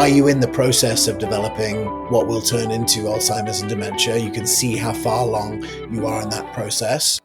are you in the process of developing what will turn into Alzheimer's and dementia? You can see how far along you are in that process.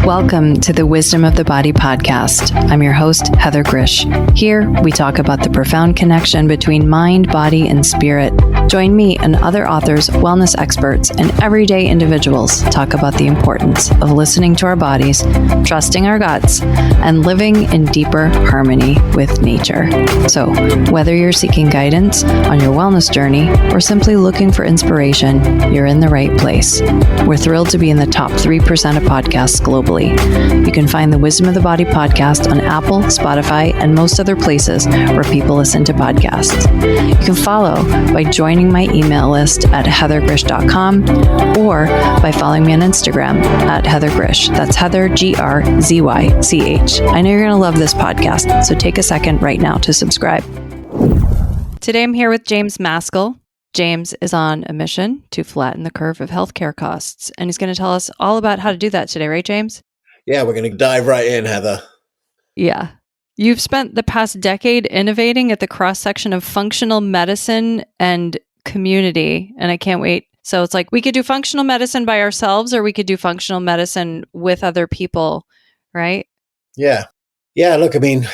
Welcome to the Wisdom of the Body podcast. I'm your host, Heather Grzych. Here, we talk about the profound connection between mind, body, and spirit. Join me and other authors, wellness experts, and everyday individuals talk about the importance of listening to our bodies, trusting our guts, and living in deeper harmony with nature. So, whether you're seeking guidance on your wellness journey or simply looking for inspiration, you're in the right place. We're thrilled to be in the top 3% of podcasts globally. You can find the Wisdom of the Body podcast on Apple, Spotify, and most other places where people listen to podcasts. You can follow by joining my email list at heathergrzych.com or by following me on Instagram at Heather Grzych. That's Heather, Grzych. I know you're going to love this podcast, so take a second right now to subscribe. Today I'm here with James Maskell. James is on a mission to flatten the curve of healthcare costs, and he's going to tell us all about how to do that today, right, James? Yeah, we're going to dive right in, Heather. Yeah. You've spent the past decade innovating at the cross-section of functional medicine and community, and I can't wait. So it's like we could do functional medicine by ourselves, or we could do functional medicine with other people, right? Yeah. Yeah, look, I mean,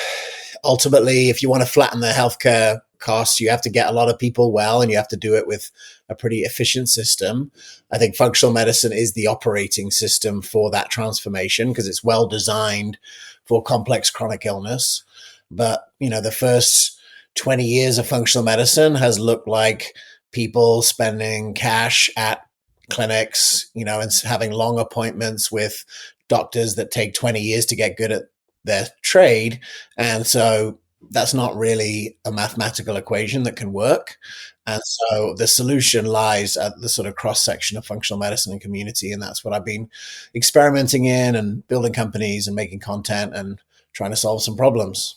ultimately, if you want to flatten the healthcare costs, you have to get a lot of people well, and you have to do it with a pretty efficient system. I think functional medicine is the operating system for that transformation because it's well designed for complex chronic illness. But, the first 20 years of functional medicine has looked like people spending cash at clinics, and having long appointments with doctors that take 20 years to get good at their trade. And so that's not really a mathematical equation that can work. And so the solution lies at the sort of cross-section of functional medicine and community. And that's what I've been experimenting in and building companies and making content and trying to solve some problems.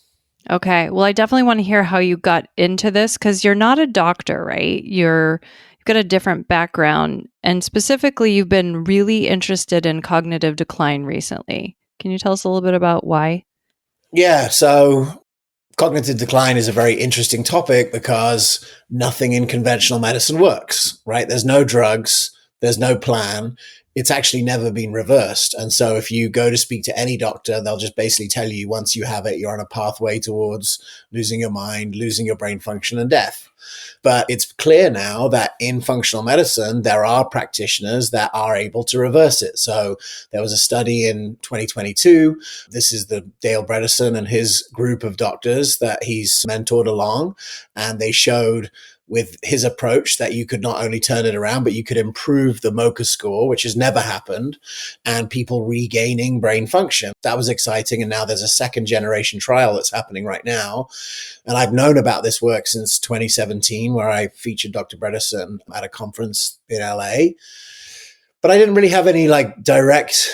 Okay. Well, I definitely want to hear how you got into this because you're not a doctor, right? You've got a different background. And specifically, you've been really interested in cognitive decline recently. Can you tell us a little bit about why? Yeah. So cognitive decline is a very interesting topic because nothing in conventional medicine works, right? There's no drugs, there's no plan. It's actually never been reversed. And so if you go to speak to any doctor, they'll just basically tell you once you have it, you're on a pathway towards losing your mind, losing your brain function, and death. But it's clear now that in functional medicine, there are practitioners that are able to reverse it. So there was a study in 2022. This is the Dale Bredesen and his group of doctors that he's mentored along. And they showed with his approach that you could not only turn it around, but you could improve the MoCA score, which has never happened, and people regaining brain function. That was exciting. And now there's a second generation trial that's happening right now. And I've known about this work since 2017, where I featured Dr. Bredesen at a conference in LA. But I didn't really have any direct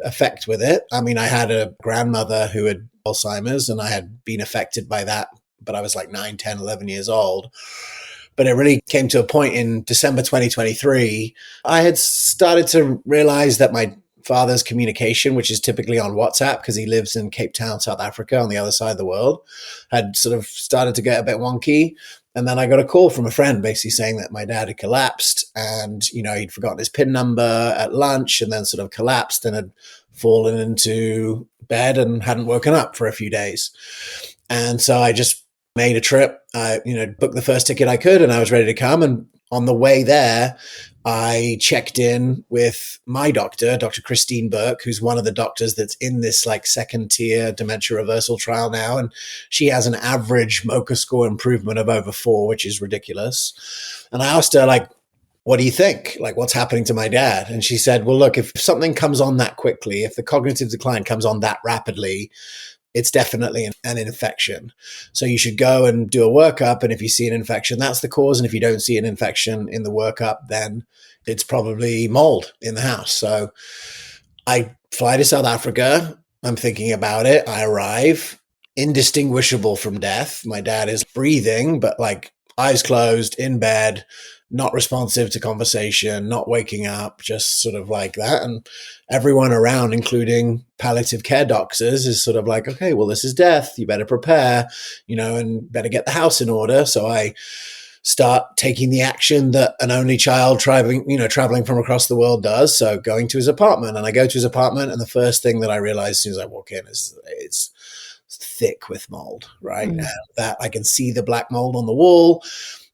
effect with it. I mean, I had a grandmother who had Alzheimer's and I had been affected by that, but I was 9, 10, 11 years old. But it really came to a point in December 2023. I had started to realize that my father's communication, which is typically on WhatsApp because he lives in Cape Town, South Africa, on the other side of the world, had sort of started to get a bit wonky. And then I got a call from a friend basically saying that my dad had collapsed and, he'd forgotten his PIN number at lunch and then sort of collapsed and had fallen into bed and hadn't woken up for a few days. And so I just made a trip, booked the first ticket I could and I was ready to come. And on the way there, I checked in with my doctor, Dr. Christine Burke, who's one of the doctors that's in this second tier dementia reversal trial now. And she has an average MoCA score improvement of over 4, which is ridiculous. And I asked her, what do you think? What's happening to my dad? And she said, well, look, if something comes on that quickly, if the cognitive decline comes on that rapidly, it's definitely an infection. So you should go and do a workup. And if you see an infection, that's the cause. And if you don't see an infection in the workup, then it's probably mold in the house. So I fly to South Africa. I'm thinking about it. I arrive, indistinguishable from death. My dad is breathing, but eyes closed, in bed, not responsive to conversation, not waking up, just sort of like that. And everyone around, including palliative care doctors, is sort of like, okay, well, this is death. You better prepare, and better get the house in order. So I start taking the action that an only child traveling from across the world does. So going to his apartment, and I go to his apartment, and the first thing that I realize as soon as I walk in is it's thick with mold, right? And that I can see the black mold on the wall.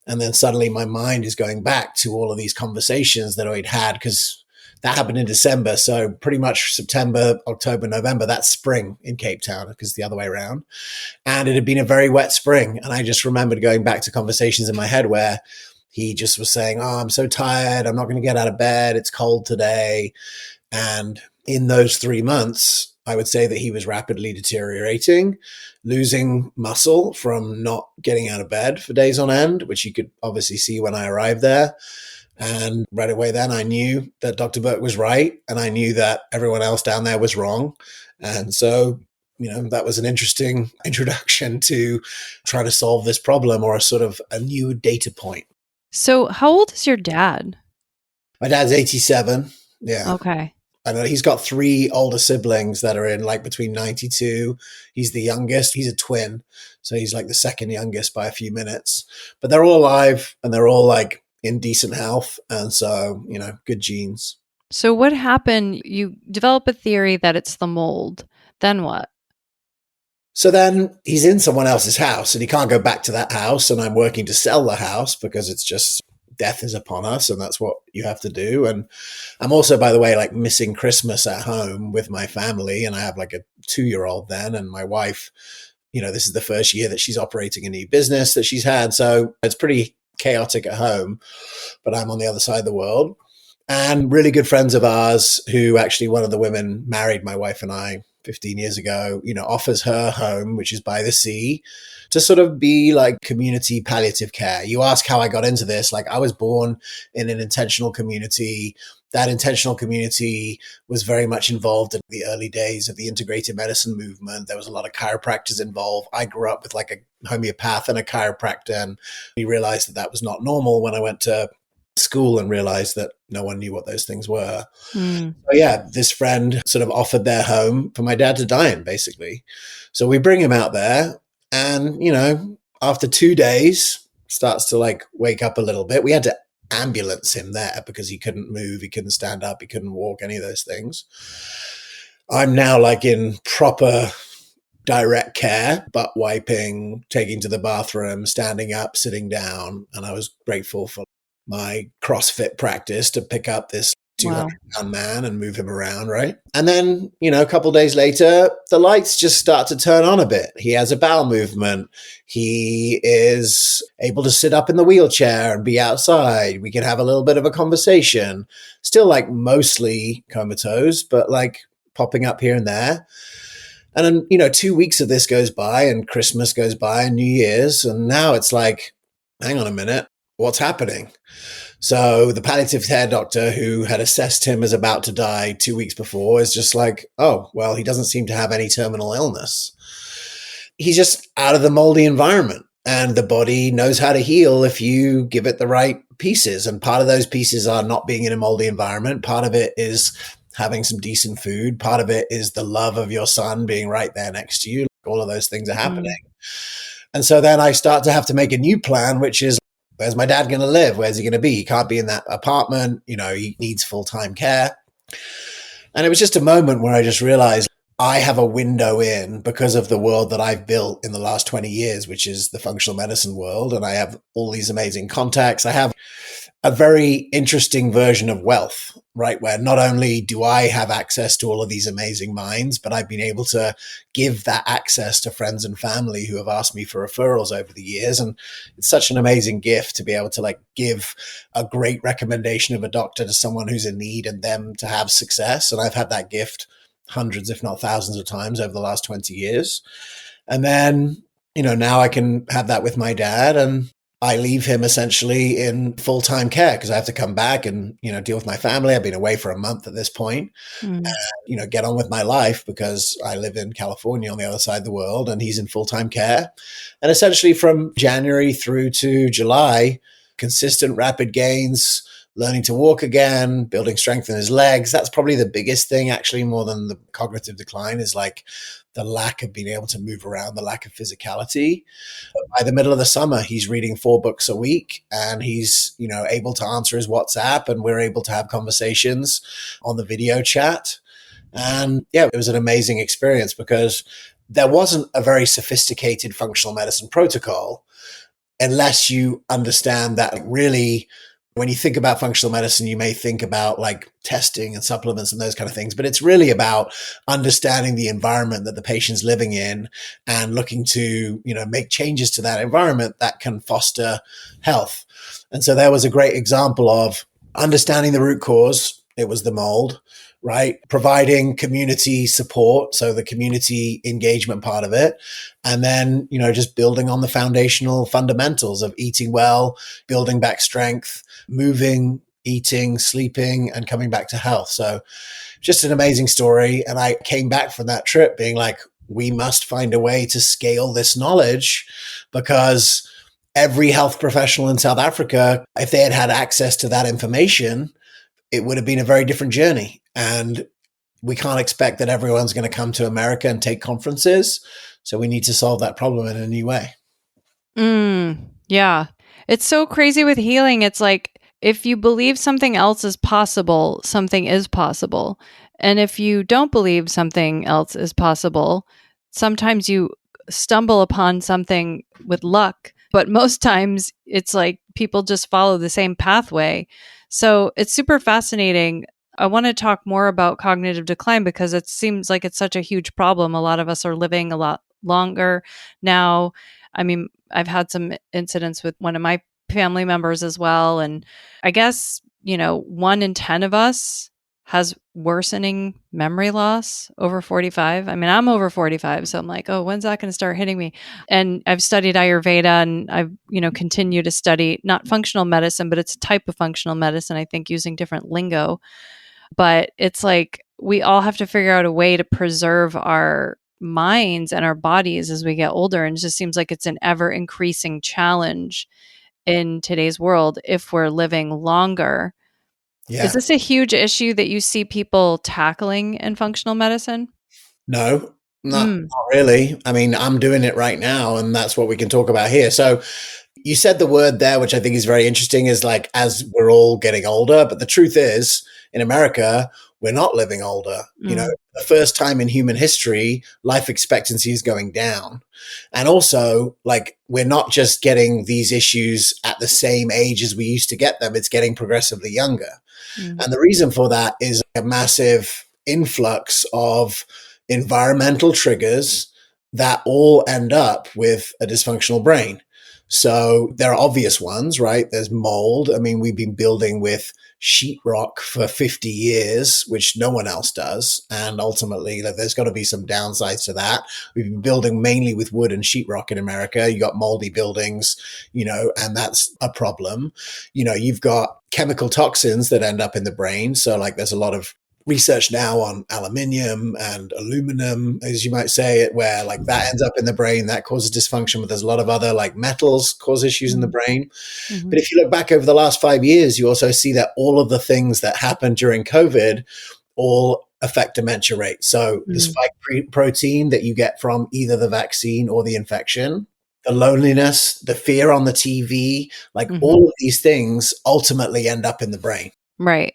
And then suddenly my mind is going back to all of these conversations that I'd had, because that happened in December. So pretty much September, October, November, that's spring in Cape Town, because the other way around. And it had been a very wet spring. And I just remembered going back to conversations in my head where he just was saying, oh, I'm so tired. I'm not going to get out of bed. It's cold today. And in those 3 months, I would say that he was rapidly deteriorating, losing muscle from not getting out of bed for days on end, which you could obviously see when I arrived there. And right away then I knew that Dr. Burke was right, and I knew that everyone else down there was wrong. And so, that was an interesting introduction to try to solve this problem, or a sort of a new data point. So how old is your dad? My dad's 87. Yeah. Okay. I know he's got 3 older siblings that are in between 92. He's the youngest. He's a twin. So he's like the second youngest by a few minutes. But they're all alive, and they're all in decent health. And so, good genes. So what happened? You develop a theory that it's the mold. Then what? So then he's in someone else's house, and he can't go back to that house. And I'm working to sell the house because it's just death is upon us, and that's what you have to do. And I'm also, by the way, missing Christmas at home with my family. And I have a 2-year-old then, and my wife, this is the first year that she's operating a new business that she's had. So it's pretty chaotic at home, but I'm on the other side of the world. And really good friends of ours, who actually one of the women married my wife and I 15 years ago, offers her home, which is by the sea, to sort of be community palliative care. You ask how I got into this. I was born in an intentional community. That intentional community was very much involved in the early days of the integrative medicine movement. There was a lot of chiropractors involved. I grew up with a homeopath and a chiropractor, and we realized that was not normal when I went to school and realized that no one knew what those things were. So yeah, this friend sort of offered their home for my dad to die in, basically. So we bring him out there, and, after 2 days starts to wake up a little bit. We had to ambulance him there because he couldn't move. He couldn't stand up. He couldn't walk, any of those things. I'm now in proper direct care, butt wiping, taking to the bathroom, standing up, sitting down. And I was grateful for my CrossFit practice to pick up this 200-pound man and move him around, right? And then, a couple of days later, the lights just start to turn on a bit. He has a bowel movement. He is able to sit up in the wheelchair and be outside. We can have a little bit of a conversation. Still mostly comatose, but popping up here and there. And then, 2 weeks of this goes by, and Christmas goes by, and New Year's. And now it's hang on a minute, what's happening? So the palliative care doctor who had assessed him as about to die 2 weeks before is just oh, well, he doesn't seem to have any terminal illness. He's just out of the moldy environment, and the body knows how to heal if you give it the right pieces. And part of those pieces are not being in a moldy environment. Part of it is having some decent food. Part of it is the love of your son being right there next to you. All of those things are happening. And so then I start to have to make a new plan, which is, where's my dad going to live? Where's he going to be? He can't be in that apartment. He needs full-time care. And it was just a moment where I just realized I have a window in because of the world that I've built in the last 20 years, which is the functional medicine world. And I have all these amazing contacts. I have a very interesting version of wealth, right? Where not only do I have access to all of these amazing minds, but I've been able to give that access to friends and family who have asked me for referrals over the years. And it's such an amazing gift to be able to give a great recommendation of a doctor to someone who's in need and them to have success. And I've had that gift hundreds, if not thousands of times over the last 20 years. And then, now I can have that with my dad, and I leave him essentially in full-time care because I have to come back and, deal with my family. I've been away for a month at this point, and, get on with my life because I live in California on the other side of the world, and he's in full-time care. And essentially from January through to July, consistent rapid gains, learning to walk again, building strength in his legs. That's probably the biggest thing, actually, more than the cognitive decline, is like the lack of being able to move around, the lack of physicality. By the middle of the summer, he's reading 4 books a week, and he's, able to answer his WhatsApp, and we're able to have conversations on the video chat. And yeah, it was an amazing experience because there wasn't a very sophisticated functional medicine protocol unless you understand that really, when you think about functional medicine, you may think about like testing and supplements and those kind of things, but it's really about understanding the environment that the patient's living in and looking to, make changes to that environment that can foster health. And so there was a great example of understanding the root cause. It was the mold, right? Providing community support. So the community engagement part of it. And then, just building on the foundational fundamentals of eating well, building back strength, moving, eating, sleeping, and coming back to health. So just an amazing story. And I came back from that trip being like, we must find a way to scale this knowledge, because every health professional in South Africa, if they had had access to that information, it would have been a very different journey. And we can't expect that everyone's going to come to America and take conferences. So we need to solve that problem in a new way. Yeah. It's so crazy with healing. It's like, if you believe something else is possible, something is possible. And if you don't believe something else is possible, sometimes you stumble upon something with luck. But most times it's like people just follow the same pathway. So it's super fascinating. I want to talk more about cognitive decline because it seems like it's such a huge problem. A lot of us are living a lot longer now. I mean, I've had some incidents with one of my family members as well. And I guess, 1 in 10 of us has worsening memory loss over 45. I mean, I'm over 45, so I'm like, oh, when's that going to start hitting me? And I've studied Ayurveda, and I've, continue to study not functional medicine, but it's a type of functional medicine, I think, using different lingo. But it's like we all have to figure out a way to preserve our minds and our bodies as we get older. And it just seems like it's an ever increasing challenge in today's world if we're living longer. Yeah. Is this a huge issue that you see people tackling in functional medicine? No, not really. I mean, I'm doing it right now, and that's what we can talk about here. So you said the word there, which I think is very interesting, is like, as we're all getting older. But the truth is, in America, we're not living older. The first time in human history, life expectancy is going down. And also, like, we're not just getting these issues at the same age as we used to get them. It's getting progressively younger. And the reason for that is a massive influx of environmental triggers that all end up with a dysfunctional brain. So there are obvious ones, right? There's mold. I mean, we've been building with sheetrock for 50 years, which no one else does. And ultimately, there's got to be some downsides to that. We've been building mainly with wood and sheetrock in America. You got moldy buildings, and that's a problem. You've got chemical toxins that end up in the brain. So like there's a lot of research now on aluminium and aluminum, as you might say it, where like that ends up in the brain, that causes dysfunction, but there's a lot of other like metals cause issues in the brain. But if you look back over the last 5 years, you also see that all of the things that happened during COVID all affect dementia rates. So the spike protein that you get from either the vaccine or the infection, the loneliness, the fear on the TV, like all of these things ultimately end up in the brain. Right.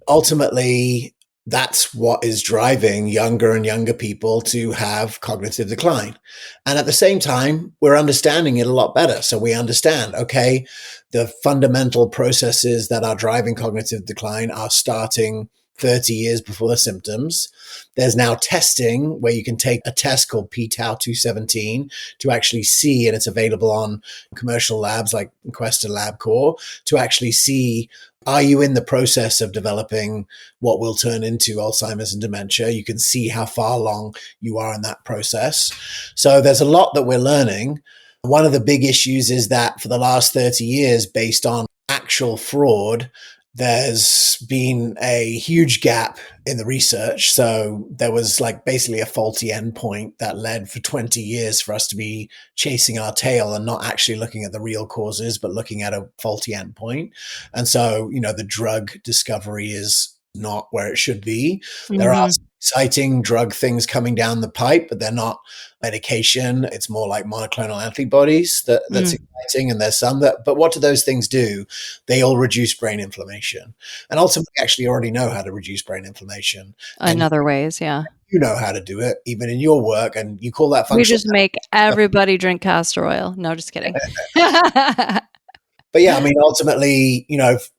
Ultimately, that's what is driving younger and younger people to have cognitive decline. And at the same time, we're understanding it a lot better. So we understand, okay, the fundamental processes that are driving cognitive decline are starting 30 years before the symptoms. There's now testing where you can take a test called p-tau 217 to actually see, and it's available on commercial labs like Quest and LabCorp, to actually see, are you in the process of developing what will turn into Alzheimer's and dementia? You can see how far along you are in that process. So there's a lot that we're learning. One of the big issues is that for the last 30 years, based on actual fraud, there's been a huge gap in the research. So there was like basically a faulty endpoint that led for 20 years for us to be chasing our tail and not actually looking at the real causes, but looking at a faulty endpoint. And so, the drug discovery is not where it should be. There are some exciting drug things coming down the pipe, but they're not medication. It's more like monoclonal antibodies that's exciting. And there's some but what do those things do? They all reduce brain inflammation. And ultimately, actually already know how to reduce brain inflammation. In other ways, yeah. You know how to do it, even in your work, and you call that functional. We just make everybody drink castor oil. No, just kidding. But yeah, I mean, ultimately,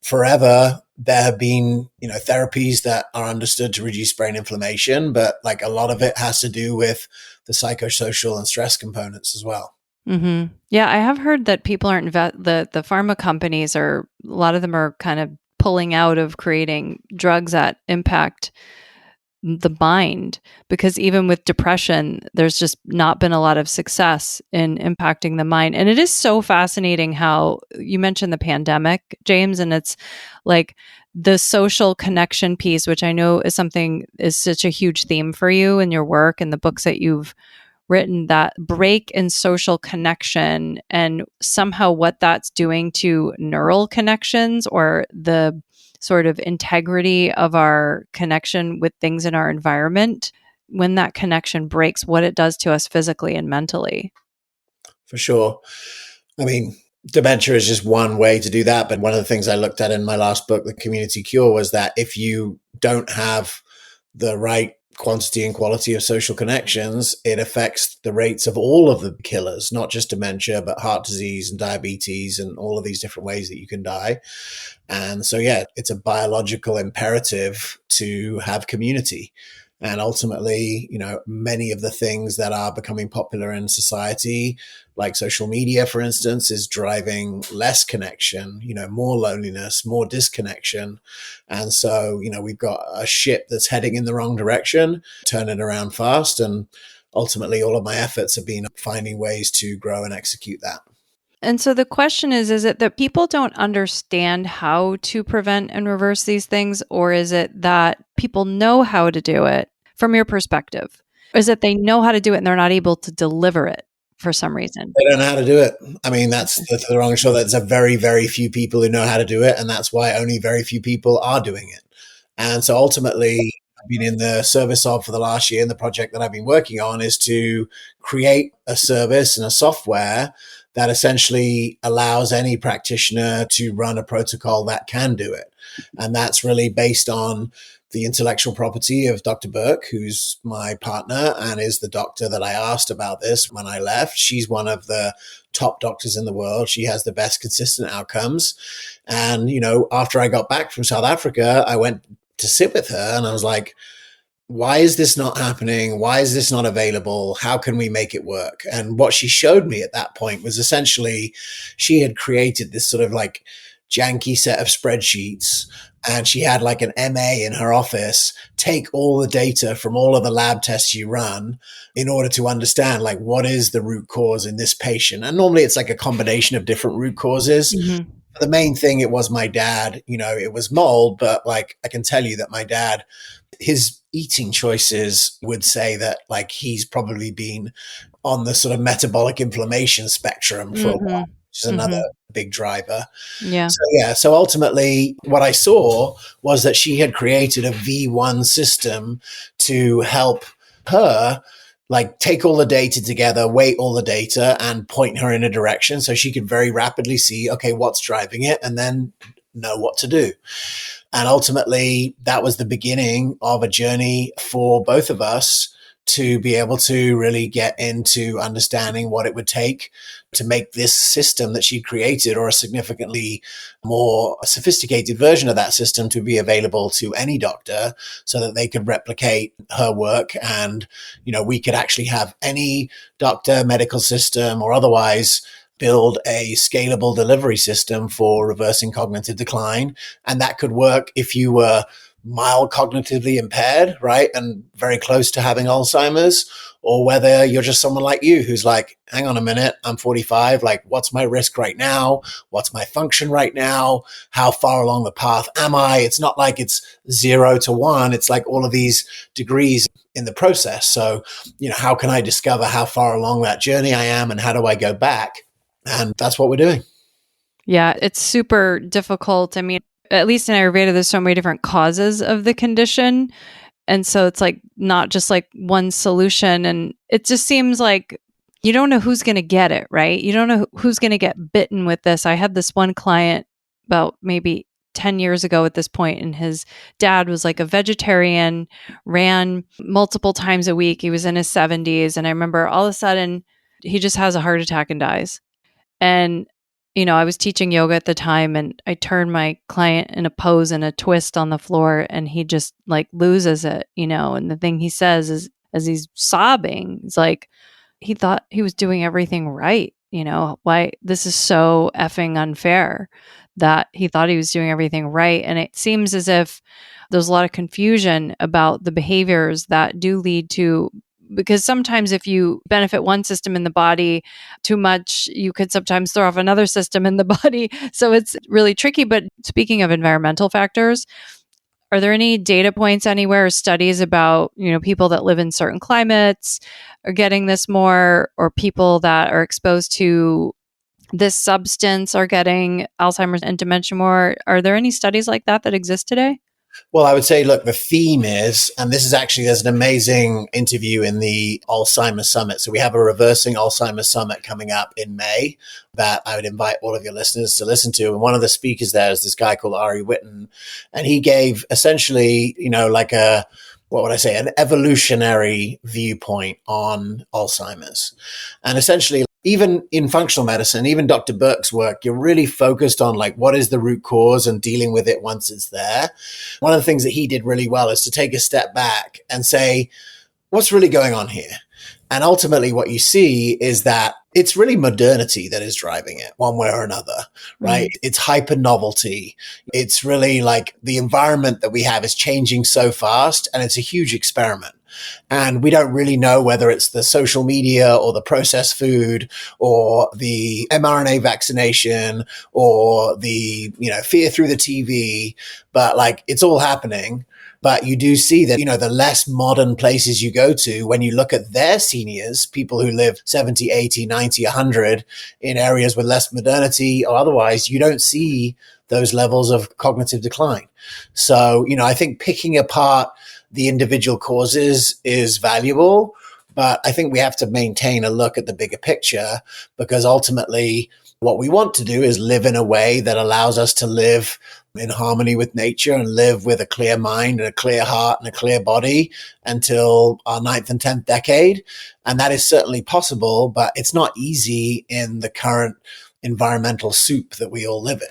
forever there have been, therapies that are understood to reduce brain inflammation, but like a lot of it has to do with the psychosocial and stress components as well. Mm-hmm. Yeah, I have heard that people aren't the pharma companies a lot of them are kind of pulling out of creating drugs that impact the mind, because even with depression, there's just not been a lot of success in impacting the mind. And it is so fascinating how you mentioned the pandemic, James, and it's like the social connection piece, which I know is such a huge theme for you in your work and the books that you've written, that break in social connection and somehow what that's doing to neural connections or the sort of integrity of our connection with things in our environment. When that connection breaks, what it does to us physically and mentally. For sure. I mean, dementia is just one way to do that. But one of the things I looked at in my last book, The Community Cure, was that if you don't have the right quantity and quality of social connections, it affects the rates of all of the killers, not just dementia, but heart disease and diabetes and all of these different ways that you can die. And so, yeah, it's a biological imperative to have community. And ultimately, many of the things that are becoming popular in society, like social media, for instance, is driving less connection, more loneliness, more disconnection. And so, we've got a ship that's heading in the wrong direction, turn it around fast. And ultimately, all of my efforts have been finding ways to grow and execute that. And so the question is it that people don't understand how to prevent and reverse these things, or is it that people know how to do it from your perspective? Or is it they know how to do it and they're not able to deliver it for some reason? They don't know how to do it. I mean, that's the wrong show. There's a very, very few people who know how to do it. And that's why only very few people are doing it. And so ultimately, I've been in the service of for the last year, and the project that I've been working on is to create a service and a software that essentially allows any practitioner to run a protocol that can do it. And that's really based on the intellectual property of Dr. Burke, who's my partner and is the doctor that I asked about this when I left. She's one of the top doctors in the world. She has the best consistent outcomes. And, after I got back from South Africa, I went to sit with her and I was like, why is this not happening? Why is this not available? How can we make it work? And what she showed me at that point was essentially she had created this sort of like janky set of spreadsheets, and she had like an MA in her office take all the data from all of the lab tests you run in order to understand like what is the root cause in this patient. And normally it's like a combination of different root causes. Mm-hmm. The main thing, it was my dad, it was mold, but like I can tell you that my dad, his eating choices would say that like he's probably been on the sort of metabolic inflammation spectrum for a while, which is another big driver. Yeah. So ultimately what I saw was that she had created a V1 system to help her like take all the data together, weight all the data and point her in a direction so she could very rapidly see, okay, what's driving it, and then know what to do. And ultimately that was the beginning of a journey for both of us to be able to really get into understanding what it would take to make this system that she created, or a significantly more sophisticated version of that system, to be available to any doctor so that they could replicate her work. And, we could actually have any doctor, medical system, or otherwise build a scalable delivery system for reversing cognitive decline. And that could work if you were mild cognitively impaired, right? And very close to having Alzheimer's, or whether you're just someone like you who's like, hang on a minute, I'm 45. Like, what's my risk right now? What's my function right now? How far along the path am I? It's not like it's 0 to 1. It's like all of these degrees in the process. So, how can I discover how far along that journey I am, and how do I go back? And that's what we're doing. Yeah, it's super difficult. I mean, at least in Ayurveda, there's so many different causes of the condition. And so it's like not just like one solution. And it just seems like you don't know who's going to get it, right? You don't know who's going to get bitten with this. I had this one client about maybe 10 years ago at this point, and his dad was like a vegetarian, ran multiple times a week. He was in his 70s. And I remember all of a sudden he just has a heart attack and dies. And I was teaching yoga at the time, and I turned my client in a pose and a twist on the floor, and he just like loses it, and the thing he says is, as he's sobbing, he's like, he thought he was doing everything right. Why this is so effing unfair that he thought he was doing everything right. And it seems as if there's a lot of confusion about the behaviors that do lead to, because sometimes if you benefit one system in the body too much, you could sometimes throw off another system in the body. So it's really tricky. But speaking of environmental factors, are there any data points anywhere or studies about, people that live in certain climates are getting this more, or people that are exposed to this substance are getting Alzheimer's and dementia more? Are there any studies like that exist today? Well, I would say, look, the theme is, and this is actually, there's an amazing interview in the Alzheimer's Summit. So we have a Reversing Alzheimer's Summit coming up in May that I would invite all of your listeners to listen to. And one of the speakers there is this guy called Ari Whitten. And he gave essentially, like an evolutionary viewpoint on Alzheimer's. And essentially, even in functional medicine, even Dr. Burke's work, you're really focused on like, what is the root cause and dealing with it once it's there. One of the things that he did really well is to take a step back and say, what's really going on here? And ultimately what you see is that it's really modernity that is driving it one way or another, right? Mm. It's hyper novelty. It's really like the environment that we have is changing so fast, and it's a huge experiment. And we don't really know whether it's the social media or the processed food or the mRNA vaccination or the, fear through the TV, but like it's all happening. But you do see that, the less modern places you go to, when you look at their seniors, people who live 70, 80, 90, 100 in areas with less modernity or otherwise, you don't see those levels of cognitive decline. So, I think picking apart the individual causes is valuable, but I think we have to maintain a look at the bigger picture, because ultimately what we want to do is live in a way that allows us to live in harmony with nature and live with a clear mind and a clear heart and a clear body until our 9th and 10th decade. And that is certainly possible, but it's not easy in the current environmental soup that we all live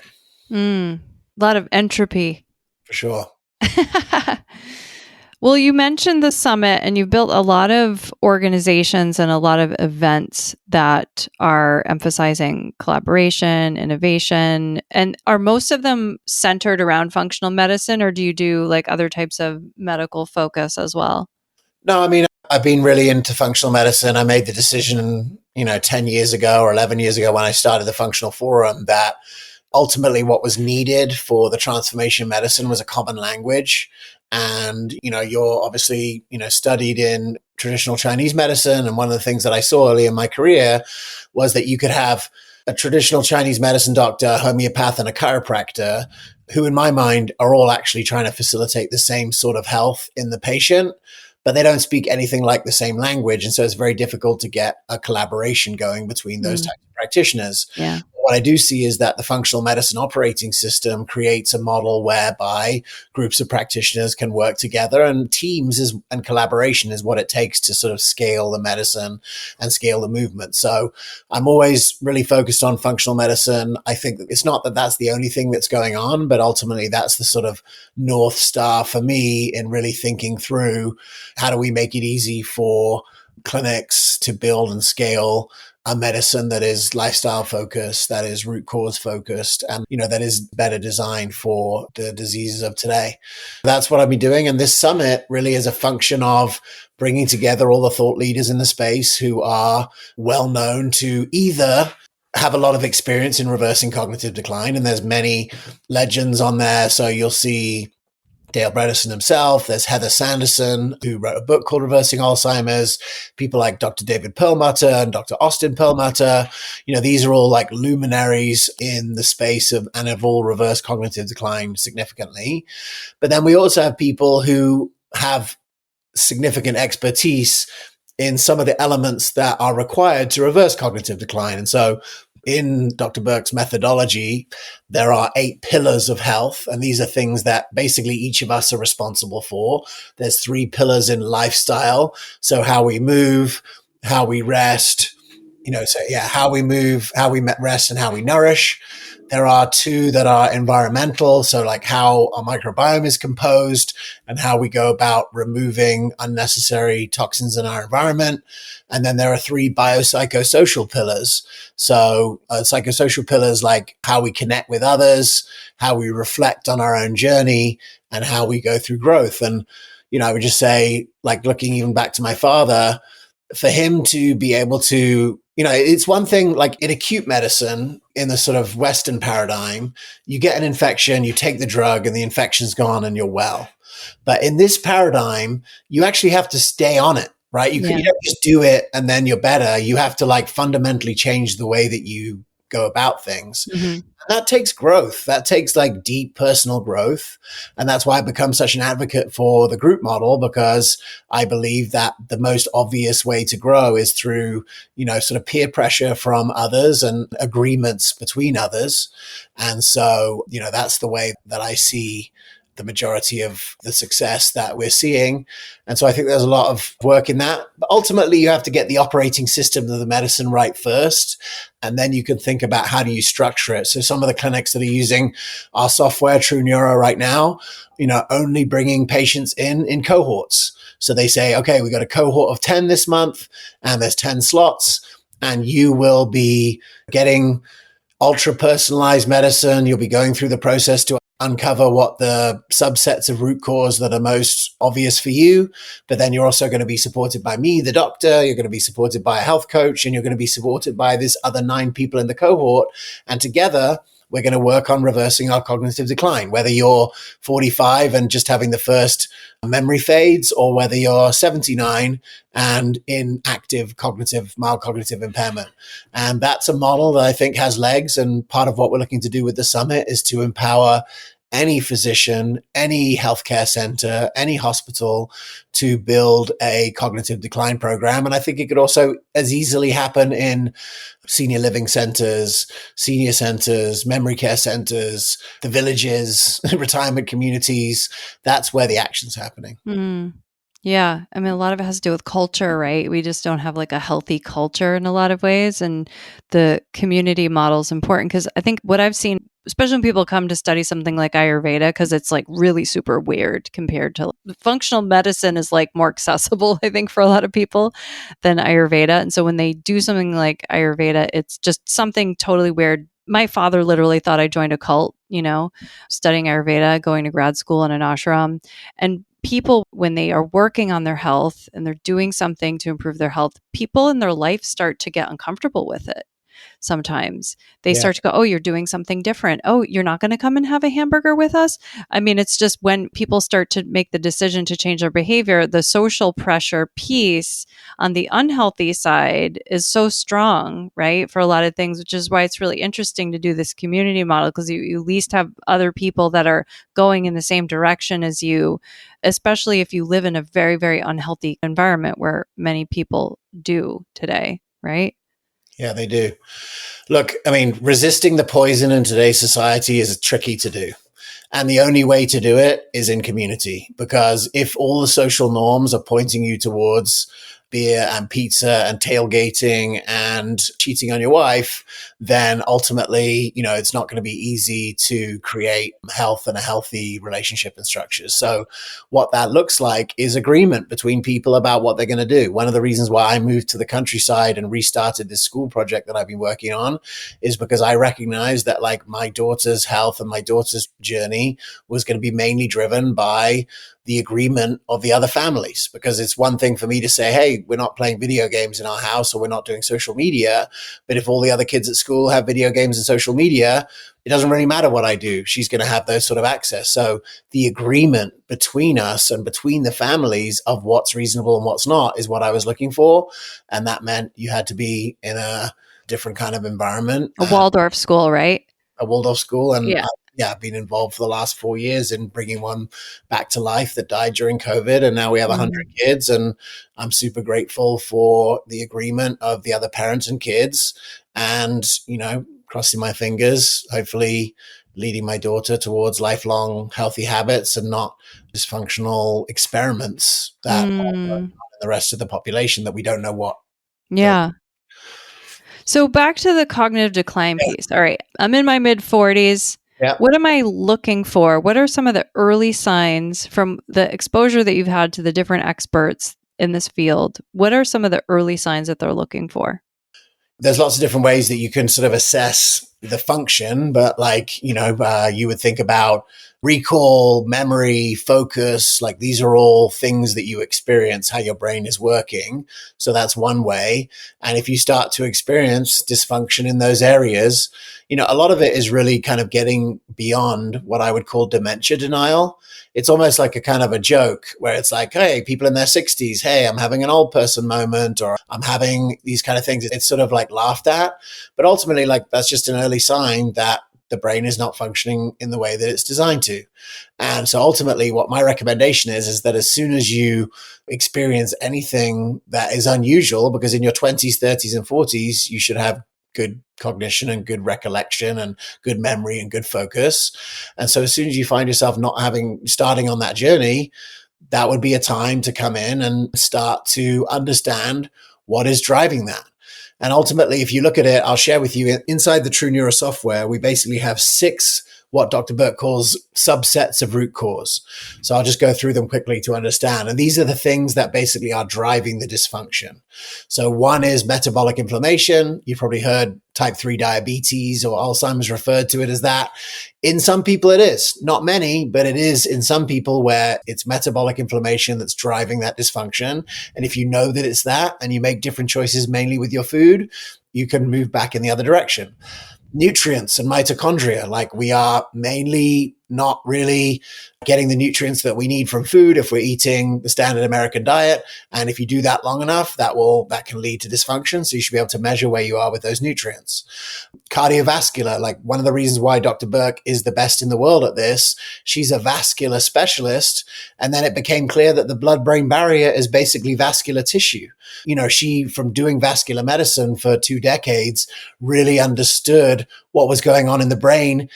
in. A lot of entropy. For sure. Well, you mentioned the summit, and you've built a lot of organizations and a lot of events that are emphasizing collaboration, innovation. And are most of them centered around functional medicine, or do you do like other types of medical focus as well? No, I mean, I've been really into functional medicine. I made the decision, 10 years ago or 11 years ago when I started the Functional Forum, that ultimately what was needed for the transformation of medicine was a common language. And, you're obviously, studied in traditional Chinese medicine. And one of the things that I saw early in my career was that you could have a traditional Chinese medicine doctor, a homeopath, and a chiropractor, who in my mind are all actually trying to facilitate the same sort of health in the patient, but they don't speak anything like the same language. And so it's very difficult to get a collaboration going between those types of practitioners. Yeah. What I do see is that the functional medicine operating system creates a model whereby groups of practitioners can work together, and teams and collaboration is what it takes to sort of scale the medicine and scale the movement. So I'm always really focused on functional medicine. I think it's not that that's the only thing that's going on, but ultimately that's the sort of North Star for me in really thinking through how do we make it easy for clinics to build and scale a medicine that is lifestyle focused, that is root cause focused, and, that is better designed for the diseases of today. That's what I've been doing. And this summit really is a function of bringing together all the thought leaders in the space who are well known to either have a lot of experience in reversing cognitive decline. And there's many legends on there. So you'll see Dale Bredesen himself. There's Heather Sanderson, who wrote a book called Reversing Alzheimer's. People like Dr. David Perlmutter and Dr. Austin Perlmutter. These are all like luminaries in the space of, and have all reversed cognitive decline significantly. But then we also have people who have significant expertise in some of the elements that are required to reverse cognitive decline. And so in Dr. Burke's methodology, there are 8 pillars of health, and these are things that basically each of us are responsible for. There's 3 pillars in lifestyle. So how we move, how we rest, how we move, how we rest, and how we nourish. There are 2 that are environmental. So like how our microbiome is composed and how we go about removing unnecessary toxins in our environment. And then there are 3 biopsychosocial pillars. So psychosocial pillars like how we connect with others, how we reflect on our own journey, and how we go through growth. And, I would just say, like looking even back to my father, for him to be able to, it's one thing like in acute medicine, in the sort of Western paradigm, you get an infection, you take the drug and the infection's gone and you're well. But in this paradigm, you actually have to stay on it, right? You don't just do it and then you're better. You have to like fundamentally change the way that you go about things. Mm-hmm. That takes growth. That takes like deep personal growth. And that's why I become such an advocate for the group model, because I believe that the most obvious way to grow is through, sort of peer pressure from others and agreements between others. And so, that's the way that I see the majority of the success that we're seeing. And so I think there's a lot of work in that. But ultimately, you have to get the operating system of the medicine right first. And then you can think about how do you structure it. So some of the clinics that are using our software, True Neuro, right now, only bringing patients in cohorts. So they say, okay, we got a cohort of 10 this month and there's 10 slots and you will be getting ultra personalized medicine. You'll be going through the process to uncover what the subsets of root cause that are most obvious for you. But then you're also going to be supported by me, the doctor. You're going to be supported by a health coach, and you're going to be supported by this other 9 people in the cohort. And together, we're going to work on reversing our cognitive decline, whether you're 45 and just having the first memory fades, or whether you're 79 and in active mild cognitive impairment. And that's a model that I think has legs. And part of what we're looking to do with the summit is to empower any physician, any healthcare center, any hospital to build a cognitive decline program. And I think it could also as easily happen in senior living centers, senior centers, memory care centers, the villages, retirement communities. That's where the action's happening. Mm. Yeah. I mean, a lot of it has to do with culture, right? We just don't have like a healthy culture in a lot of ways. And the community model is important, because I think what I've seen, especially when people come to study something like Ayurveda, because it's like really super weird compared to functional medicine is like more accessible, I think, for a lot of people than Ayurveda. And so when they do something like Ayurveda, it's just something totally weird. My father literally thought I joined a cult, studying Ayurveda, going to grad school in an ashram. And people, when they are working on their health and they're doing something to improve their health, people in their life start to get uncomfortable with it. Sometimes they start to go, oh, you're doing something different. Oh, you're not going to come and have a hamburger with us. I mean, it's just when people start to make the decision to change their behavior, the social pressure piece on the unhealthy side is so strong, right? For a lot of things, which is why it's really interesting to do this community model, because you at least have other people that are going in the same direction as you, especially if you live in a very, very unhealthy environment where many people do today, right? Yeah, they do. Look, I mean, resisting the poison in today's society is tricky to do. And the only way to do it is in community, because if all the social norms are pointing you towards beer and pizza and tailgating and cheating on your wife, then ultimately, it's not going to be easy to create health and a healthy relationship and structures. So what that looks like is agreement between people about what they're going to do. One of the reasons why I moved to the countryside and restarted this school project that I've been working on is because I recognized that like my daughter's health and my daughter's journey was going to be mainly driven by the agreement of the other families. Because it's one thing for me to say, hey, we're not playing video games in our house or we're not doing social media. But if all the other kids at school have video games and social media, it doesn't really matter what I do. She's going to have those sort of access. So the agreement between us and between the families of what's reasonable and what's not is what I was looking for. And that meant you had to be in a different kind of environment. A Waldorf school, right? A Waldorf school. And yeah. I've been involved for the last 4 years in bringing one back to life that died during COVID. And now we have 100 kids. And I'm super grateful for the agreement of the other parents and kids. And, crossing my fingers, hopefully leading my daughter towards lifelong healthy habits and not dysfunctional experiments that are the rest of the population that we don't know what. Yeah. So back to the cognitive decline piece. All right. I'm in my mid 40s. Yeah. What am I looking for? What are some of the early signs from the exposure that you've had to the different experts in this field? What are some of the early signs that they're looking for? There's lots of different ways that you can sort of assess the function, but you would think about recall, memory, focus, like these are all things that you experience, how your brain is working. So that's one way. And if you start to experience dysfunction in those areas, a lot of it is really kind of getting beyond what I would call dementia denial. It's almost like a kind of a joke where it's like, hey, people in their 60s, hey, I'm having an old person moment, or I'm having these kind of things. It's sort of like laughed at. But ultimately, like that's just an early sign that the brain is not functioning in the way that it's designed to. And so ultimately what my recommendation is that as soon as you experience anything that is unusual, because in your 20s, 30s, and 40s, you should have good cognition and good recollection and good memory and good focus. And so as soon as you find yourself starting on that journey, that would be a time to come in and start to understand what is driving that. And ultimately, if you look at it, I'll share with you inside the True Neuro software, we basically have 6 what Dr. Burke calls subsets of root cause. So I'll just go through them quickly to understand. And these are the things that basically are driving the dysfunction. So one is metabolic inflammation. You've probably heard type 3 diabetes or Alzheimer's referred to it as that. In some people it is, not many, but it is in some people where it's metabolic inflammation that's driving that dysfunction. And if you know that it's that and you make different choices mainly with your food, you can move back in the other direction. Nutrients and mitochondria, like we are mainly not really getting the nutrients that we need from food if we're eating the standard American diet. And if you do that long enough, that can lead to dysfunction. So you should be able to measure where you are with those nutrients. Cardiovascular, like one of the reasons why Dr. Burke is the best in the world at this, she's a vascular specialist. And then it became clear that the blood-brain barrier is basically vascular tissue. She, from doing vascular medicine for 2 decades, really understood what was going on in the brain,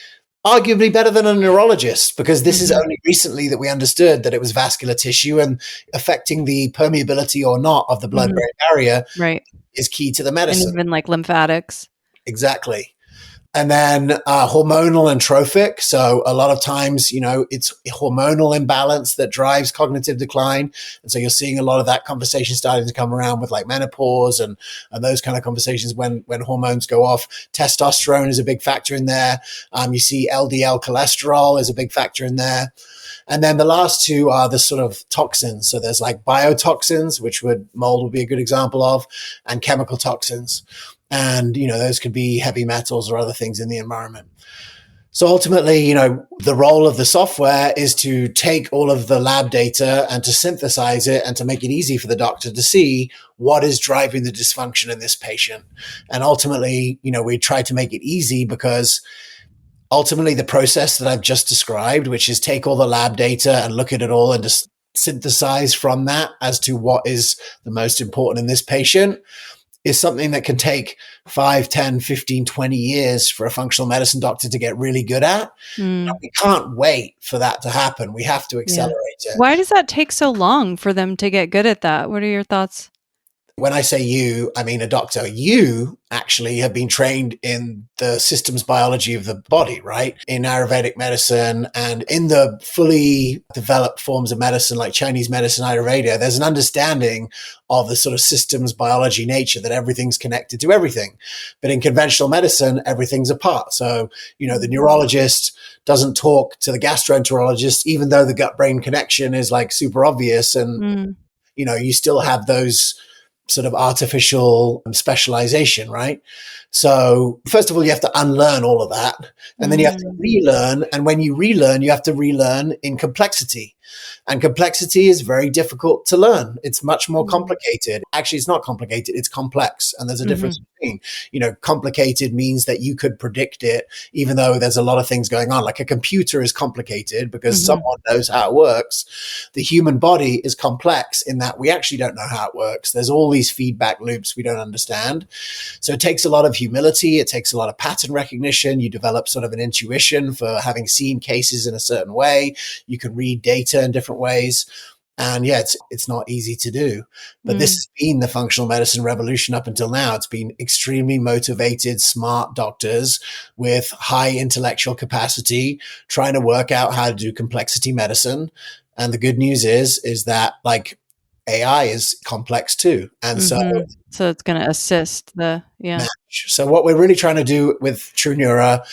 arguably better than a neurologist, because this is only recently that we understood that it was vascular tissue and affecting the permeability or not of the blood-brain barrier is key to the medicine. And even like lymphatics. Exactly. And then hormonal and trophic. So a lot of times, it's hormonal imbalance that drives cognitive decline. And so you're seeing a lot of that conversation starting to come around with like menopause and those kind of conversations when hormones go off. Testosterone is a big factor in there. You see LDL cholesterol is a big factor in there. And then the last 2 are the sort of toxins. So there's like biotoxins, which mold would be a good example of, and chemical toxins. And, those could be heavy metals or other things in the environment. So ultimately, the role of the software is to take all of the lab data and to synthesize it and to make it easy for the doctor to see what is driving the dysfunction in this patient. And ultimately, we try to make it easy because ultimately the process that I've just described, which is take all the lab data and look at it all and just synthesize from that as to what is the most important in this patient, is something that can take 5, 10, 15, 20 years for a functional medicine doctor to get really good at. And we can't wait for that to happen. We have to accelerate it. Why does that take so long for them to get good at that? What are your thoughts? When I say you, I mean a doctor. You actually have been trained in the systems biology of the body, right? In Ayurvedic medicine and in the fully developed forms of medicine like Chinese medicine, Ayurveda, there's an understanding of the sort of systems biology nature that everything's connected to everything. But in conventional medicine, everything's apart. So, the neurologist doesn't talk to the gastroenterologist, even though the gut-brain connection is like super obvious. And, you still have those sort of artificial specialization, right? So first of all, you have to unlearn all of that. And then you have to relearn. And when you relearn, you have to relearn in complexity. And complexity is very difficult to learn. It's much more complicated. Actually, it's not complicated. It's complex. And there's a difference between, complicated means that you could predict it, even though there's a lot of things going on. Like a computer is complicated because someone knows how it works. The human body is complex in that we actually don't know how it works. There's all these feedback loops we don't understand. So it takes a lot of humility. It takes a lot of pattern recognition. You develop sort of an intuition for having seen cases in a certain way. You can read data in different ways. And yeah, it's not easy to do. But this has been the functional medicine revolution up until now. It's been extremely motivated, smart doctors with high intellectual capacity trying to work out how to do complexity medicine. And the good news is that like AI is complex too. And so it's going to assist match. So what we're really trying to do with TrueNeura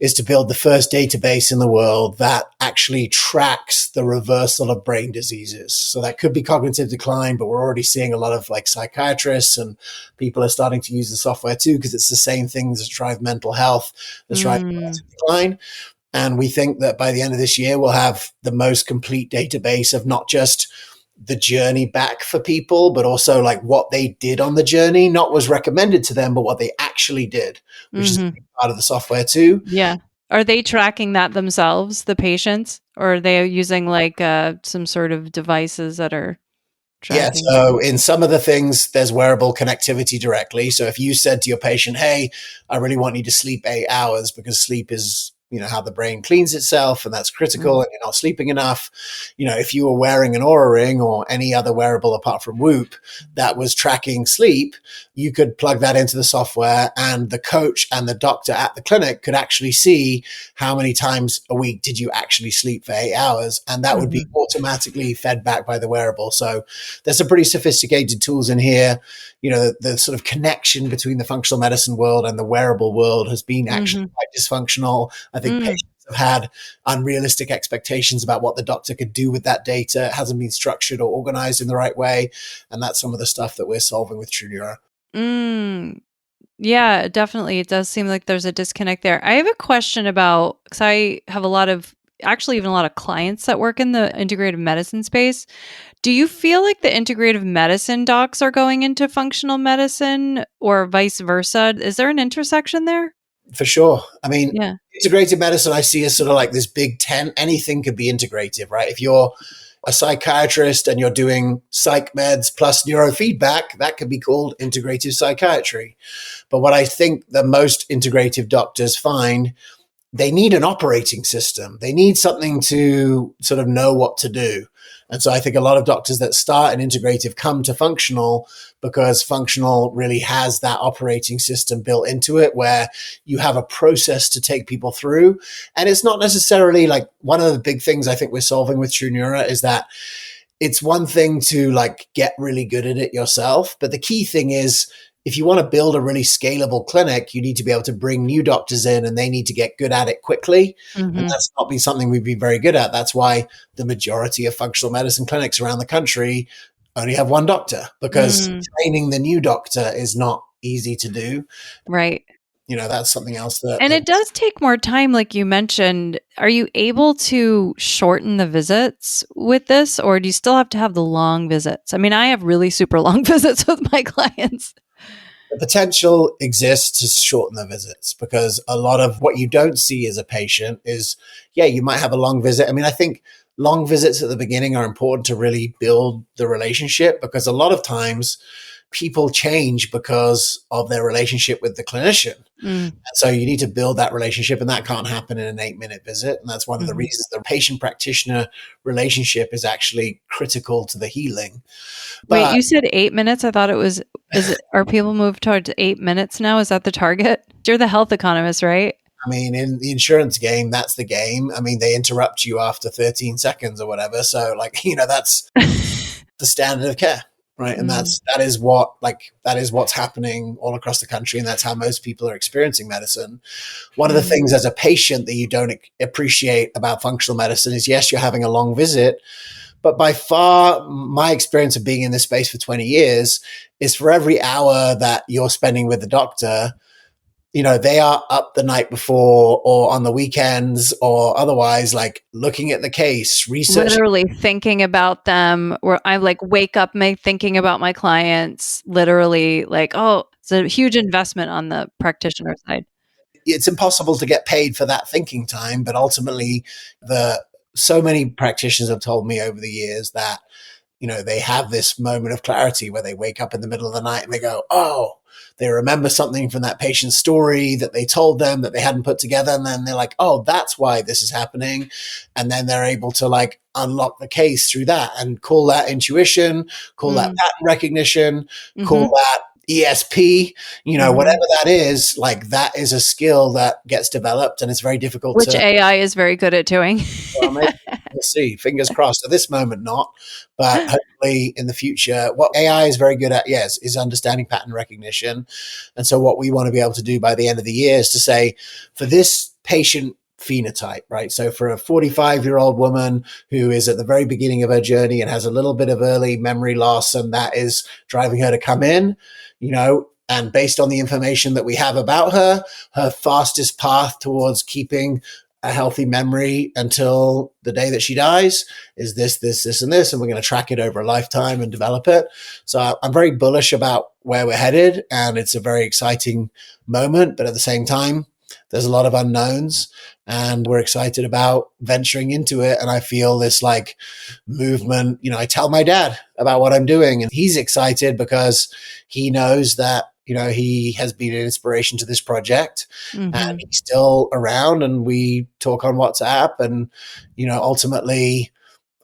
is to build the first database in the world that actually tracks the reversal of brain diseases. So that could be cognitive decline, but we're already seeing a lot of like psychiatrists and people are starting to use the software too, because it's the same things that drive mental health, that drive cognitive decline. And we think that by the end of this year, we'll have the most complete database of not just the journey back for people, but also like what they did on the journey, not was recommended to them, but what they actually did, which is a big part of the software too. Yeah. Are they tracking that themselves, the patients, or are they using like some sort of devices that are tracking? Yeah. So in some of the things, there's wearable connectivity directly. So if you said to your patient, hey, I really want you to sleep 8 hours because sleep is how the brain cleans itself and that's critical and you're not sleeping enough. If you were wearing an Aura Ring or any other wearable apart from Whoop that was tracking sleep, you could plug that into the software and the coach and the doctor at the clinic could actually see how many times a week did you actually sleep for 8 hours. And that would be automatically fed back by the wearable. So there's some pretty sophisticated tools in here. The sort of connection between the functional medicine world and the wearable world has been actually quite dysfunctional. I think patients have had unrealistic expectations about what the doctor could do with that data. It hasn't been structured or organized in the right way. And that's some of the stuff that we're solving with TrueNeura. Yeah, definitely. It does seem like there's a disconnect there. I have a question about, because I have even a lot of clients that work in the integrative medicine space. Do you feel like the integrative medicine docs are going into functional medicine or vice versa? Is there an intersection there? For sure. I mean, integrative medicine I see as sort of like this big tent. Anything could be integrative, right? If you're a psychiatrist and you're doing psych meds plus neurofeedback, that could be called integrative psychiatry. But what I think the most integrative doctors find, they need an operating system. They need something to sort of know what to do. And so I think a lot of doctors that start in integrative come to functional because functional really has that operating system built into it where you have a process to take people through. And it's not necessarily like one of the big things I think we're solving with TrueNeura is that it's one thing to like get really good at it yourself. But the key thing is, if you want to build a really scalable clinic, you need to be able to bring new doctors in and they need to get good at it quickly. And that's not been something we've been very good at. That's why the majority of functional medicine clinics around the country only have one doctor because training the new doctor is not easy to do. Right. That's something else that... And it does take more time, like you mentioned. Are you able to shorten the visits with this, or do you still have to have the long visits? I mean, I have really super long visits with my clients. The potential exists to shorten the visits because a lot of what you don't see as a patient is, you might have a long visit. I mean, I think long visits at the beginning are important to really build the relationship because a lot of times people change because of their relationship with the clinician. And so you need to build that relationship, and that can't happen in an 8-minute visit. And that's one of the reasons the patient practitioner relationship is actually critical to the healing. Wait, you said 8 minutes? I thought are people moved towards 8 minutes now? Is that the target? You're the health economist, right? I mean, in the insurance game, that's the game. I mean, they interrupt you after 13 seconds or whatever. So that's the standard of care. Right. And that is what's happening all across the country. And that's how most people are experiencing medicine. One of the things as a patient that you don't appreciate about functional medicine is, yes, you're having a long visit, but by far my experience of being in this space for 20 years is for every hour that you're spending with the doctor, they are up the night before or on the weekends or otherwise, looking at the case, researching. Literally thinking about them, where I wake up thinking about my clients, literally it's a huge investment on the practitioner side. It's impossible to get paid for that thinking time, but ultimately so many practitioners have told me over the years that, they have this moment of clarity where they wake up in the middle of the night and they go, oh, they remember something from that patient's story that they told them that they hadn't put together. And then they're like, oh, that's why this is happening. And then they're able to unlock the case through that and call that intuition, call that pattern recognition, call that ESP, whatever that is, that is a skill that gets developed and it's very difficult Which AI is very good at doing. Well, maybe we'll see. Fingers crossed. At this moment, not. But hopefully in the future, what AI is very good at, yes, is understanding pattern recognition. And so what we want to be able to do by the end of the year is to say, for this patient phenotype, right? So for a 45-year-old woman who is at the very beginning of her journey and has a little bit of early memory loss, and that is driving her to come in, and based on the information that we have about her fastest path towards keeping a healthy memory until the day that she dies is this, and this, and we're going to track it over a lifetime and develop it. So I'm very bullish about where we're headed, and it's a very exciting moment, but at the same time, there's a lot of unknowns, and we're excited about venturing into it. And I feel this movement, I tell my dad about what I'm doing, and he's excited because he knows that, he has been an inspiration to this project, and he's still around, and we talk on WhatsApp, and, ultimately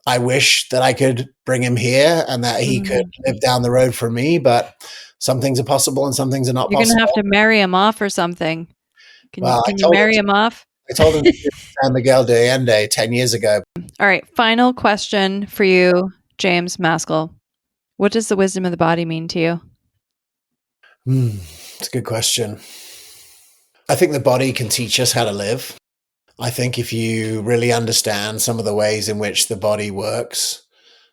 I wish that I could bring him here and that he could live down the road from me, but some things are possible and some things are not possible. You're going to have to marry him off or something. Can you marry him off? I told him to do San Miguel de Allende 10 years ago. All right. Final question for you, James Maskell. What does the wisdom of the body mean to you? It's a good question. I think the body can teach us how to live. I think if you really understand some of the ways in which the body works,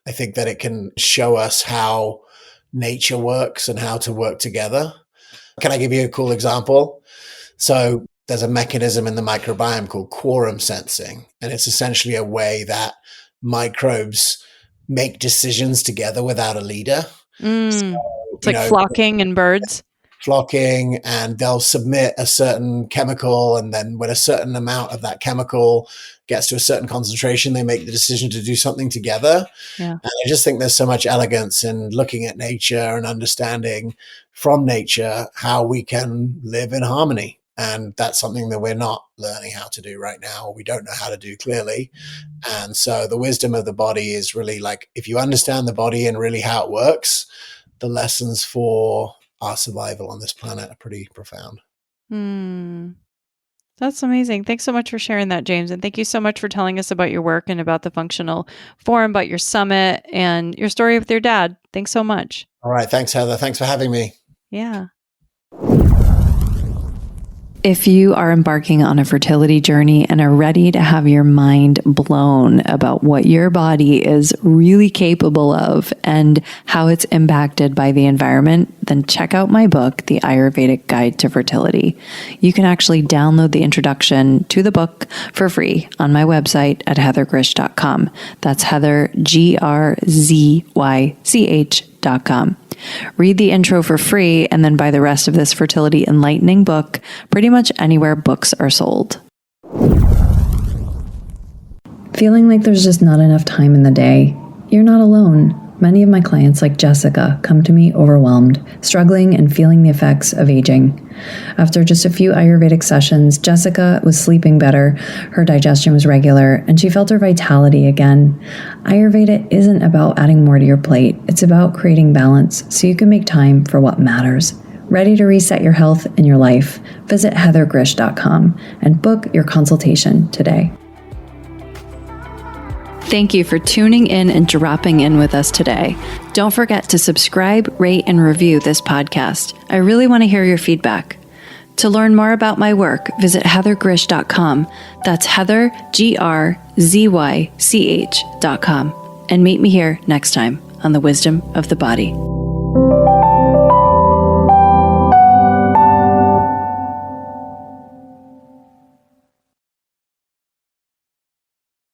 I think that it can show us how nature works and how to work together. Can I give you a cool example? So there's a mechanism in the microbiome called quorum sensing, and it's essentially a way that microbes make decisions together without a leader. It's like flocking in birds. Flocking, and they'll submit a certain chemical, and then when a certain amount of that chemical gets to a certain concentration, they make the decision to do something together. Yeah. And I just think there's so much elegance in looking at nature and understanding from nature how we can live in harmony. And that's something that we're not learning how to do right now, or we don't know how to do clearly. And so the wisdom of the body is really if you understand the body and really how it works, the lessons for our survival on this planet are pretty profound. That's amazing. Thanks so much for sharing that, James. And thank you so much for telling us about your work and about the functional forum, about your summit and your story with your dad. Thanks so much. All right. Thanks, Heather. Thanks for having me. Yeah. If you are embarking on a fertility journey and are ready to have your mind blown about what your body is really capable of and how it's impacted by the environment, then check out my book, The Ayurvedic Guide to Fertility. You can actually download the introduction to the book for free on my website at heathergrzych.com. That's Heather, GRZYCH.com. Read the intro for free and then buy the rest of this fertility enlightening book pretty much anywhere books are sold. Feeling like there's just not enough time in the day? You're not alone. Many of my clients, like Jessica, come to me overwhelmed, struggling and feeling the effects of aging. After just a few Ayurvedic sessions, Jessica was sleeping better, her digestion was regular, and she felt her vitality again. Ayurveda isn't about adding more to your plate. It's about creating balance so you can make time for what matters. Ready to reset your health and your life? Visit heathergrzych.com and book your consultation today. Thank you for tuning in and dropping in with us today. Don't forget to subscribe, rate, and review this podcast. I really want to hear your feedback. To learn more about my work, visit heathergrzych.com. That's Heather, GRZYCH.com. And meet me here next time on The Wisdom of the Body.